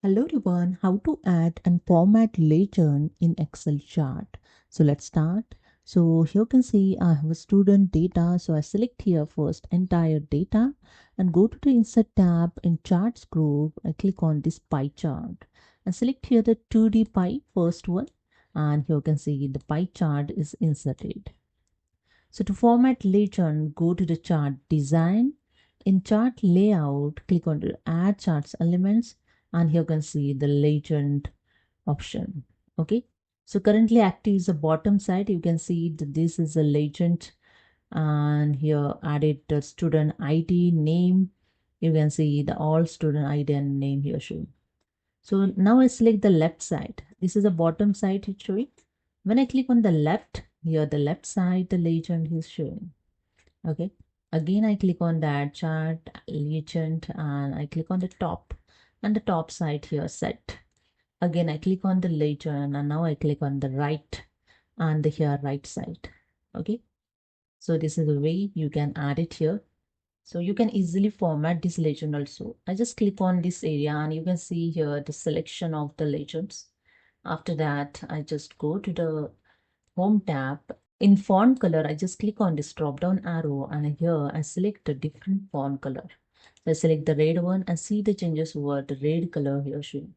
Hello everyone, how to add and format legend in Excel chart. So let's start. So here you can see I have a student data. So I select here first entire data and go to the insert tab in charts group. I click on this pie chart and select here the 2D pie first one. And here you can see the pie chart is inserted. So to format legend, go to the chart design. In chart layout, click on the add charts elements and here you can see the legend option. Okay. So currently active is the bottom side. You can see that this is a legend and here added the student ID name. You can see the all student ID and name here shown. So now I select the left side. This is the bottom side it's showing. When I click on the left, here the left side, the legend is showing. Okay. Again, I click on that chart legend and I click on the top and the top side here set. Again, I click on the legend and now I click on the right and the here right side. Okay. So this is the way you can add it here. So you can easily format this legend also. I just click on this area and you can see here the selection of the legends. After that, I just go to the home tab. In font color, I just click on this drop down arrow and here I select a different font color. So I select the red one and see the changes over the red color here showing.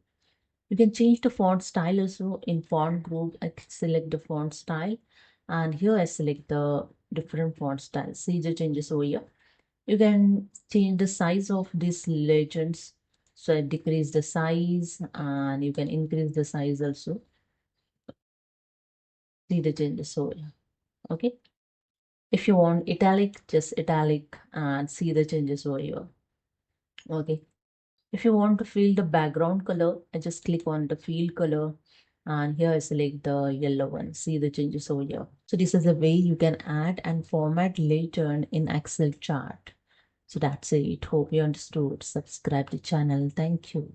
You can change the font style also. In font group, I select the font style and here I select the different font style. See the changes over here. You can change the size of these legends. So I decrease the size and you can increase the size also. See the changes over here. Okay. If you want italic, just italic and see the changes over here. Okay. If you want to fill the background color, I just click on the fill color and here I select the yellow one. See the changes over here. So this is the way you can add and format legend in Excel chart. So that's it. Hope you understood. Subscribe to the channel. Thank you.